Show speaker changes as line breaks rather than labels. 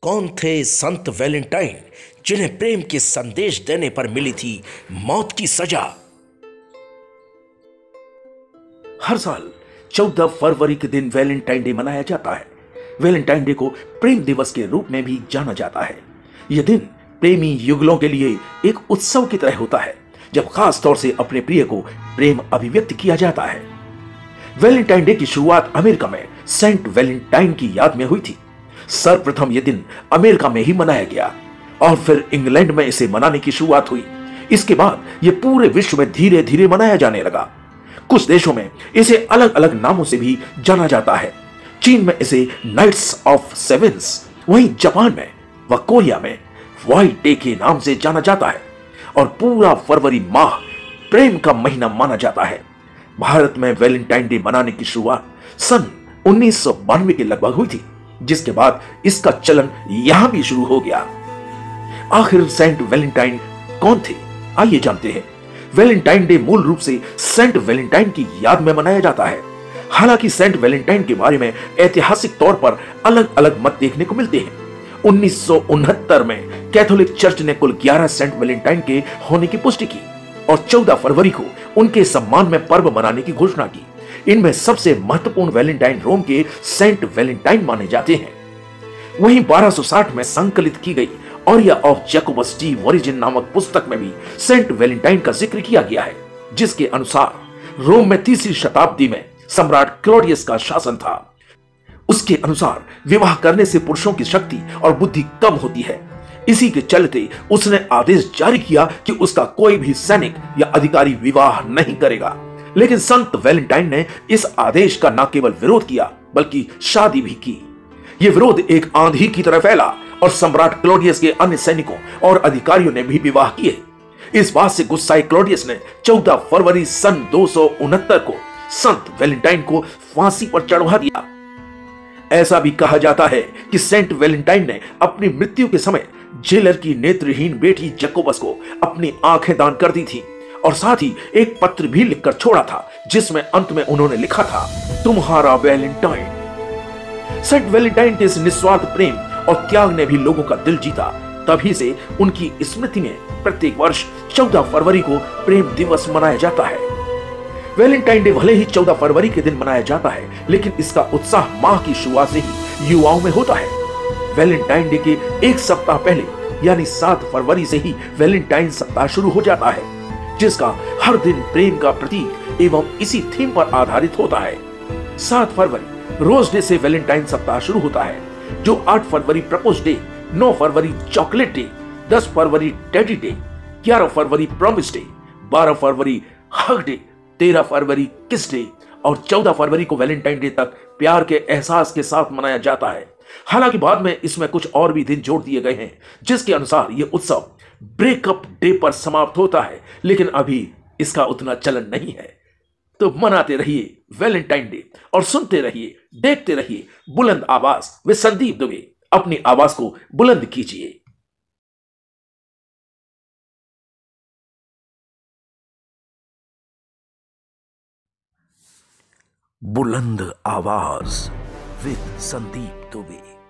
कौन थे संत वैलेंटाइन जिन्हें प्रेम के संदेश देने पर मिली थी मौत की सजा।
हर साल 14 फरवरी के दिन वैलेंटाइन डे मनाया जाता है। वैलेंटाइन डे को प्रेम दिवस के रूप में भी जाना जाता है। यह दिन प्रेमी युगलों के लिए एक उत्सव की तरह होता है, जब खास तौर से अपने प्रिय को प्रेम अभिव्यक्त किया जाता है। वैलेंटाइन डे की शुरुआत अमेरिका में सेंट वैलेंटाइन की याद में हुई थी। सर्वप्रथम यह दिन अमेरिका में ही मनाया गया और फिर इंग्लैंड में इसे मनाने की शुरुआत हुई। इसके बाद यह पूरे विश्व में धीरे धीरे मनाया जाने लगा। कुछ देशों में इसे अलग अलग नामों से भी जाना जाता है। चीन में इसे नाइट्स ऑफ सेवेंस, वहीं जापान में व कोरिया में व्हाइट डे के नाम से जाना जाता है और पूरा फरवरी माह प्रेम का महीना माना जाता है। भारत में वैलेंटाइन डे मनाने की शुरुआत सन 1992 के लगभग हुई थी, जिसके बाद इसका चलन यहां भी शुरू हो गया। आखिर सेंट वैलेंटाइन कौन थे, आइए जानते हैं। वैलेंटाइन डे मूल रूप से सेंट वैलेंटाइन की याद में मनाया जाता है। हालांकि सेंट वैलेंटाइन के बारे में ऐतिहासिक तौर पर अलग अलग मत देखने को मिलते हैं। 1969 में कैथोलिक चर्च ने कुल 11 सेंट वैलेंटाइन के होने की पुष्टि की और 14 फरवरी को उनके सम्मान में पर्व मनाने की घोषणा की। इनमें सबसे महत्वपूर्ण वैलेंटाइन रोम के सेंट वैलेंटाइन माने जाते हैं। वहीं 1260 में संकलित की गई ऑरिया ऑफ जैकोबस डी ओरिजिन नामक पुस्तक में भी सेंट वैलेंटाइन का जिक्र किया गया है, जिसके अनुसार रोम में 3री शताब्दी में सम्राट क्लॉडियस का शासन था। उसके अनुसार विवाह करने से पुरुषों की शक्ति और बुद्धि कम होती है। इसी के चलते उसने आदेश जारी किया कि उसका कोई भी सैनिक या अधिकारी विवाह नहीं करेगा। लेकिन संत वैलेंटाइन ने इस आदेश का न केवल विरोध किया बल्कि शादी भी की। यह विरोध एक आंधी की तरह फैला और सम्राट क्लॉडियस के अन्य सैनिकों और अधिकारियों ने भी विवाह किए। इस बात से गुस्साए क्लॉडियस ने 14 फरवरी सन 269 को संत वैलेंटाइन को फांसी पर चढ़वा दिया। ऐसा भी कहा जाता है कि सेंट वैलेंटाइन ने अपनी मृत्यु के समय जेलर की नेत्रहीन बेटी जैकोबस को अपनी आंखें दान कर दी थी और साथ ही एक पत्र भी लिखकर छोड़ा था, जिसमें अंत में उन्होंने लिखा था, तुम्हारा वैलेंटाइन। सेंट वैलेंटाइन के इस निस्वार्थ प्रेम और त्याग ने भी लोगों का दिल जीता। तभी से उनकी स्मृति में प्रत्येक वर्ष 14 फरवरी को प्रेम दिवस मनाया जाता है। वैलेंटाइन डे भले ही 14 फरवरी के दिन मनाया जाता है, लेकिन इसका उत्साह माह की शुरुआत से ही युवाओं में होता है। वैलेंटाइन डे के एक सप्ताह पहले यानी 7 फरवरी से ही वैलेंटाइन सप्ताह शुरू हो जाता है, जिसका हर दिन प्रेम का प्रतीक एवं इसी थीम पर आधारित होता है। 7 फरवरी रोज डे से वैलेंटाइन सप्ताह शुरू होता है, जो 8 फरवरी प्रपोज डे, 9 फरवरी चॉकलेट डे, 10 फरवरी टेडी डे, 11 फरवरी प्रॉमिस डे, 12 फरवरी हग डे, 13 फरवरी किस डे और 14 फरवरी को वैलेंटाइन डे तक प्यार के एहसास के साथ मनाया जाता है। हालांकि बाद में इसमें कुछ और भी दिन जोड़ दिए गए हैं, जिसके अनुसार यह उत्सव ब्रेकअप डे पर समाप्त होता है, लेकिन अभी इसका उतना चलन नहीं है। तो मनाते रहिए वैलेंटाइन डे और सुनते रहिए, देखते रहिए बुलंद आवाज विद संदीप दुबे। अपनी आवाज को बुलंद कीजिए।
बुलंद आवाज विद संदीप दुबे।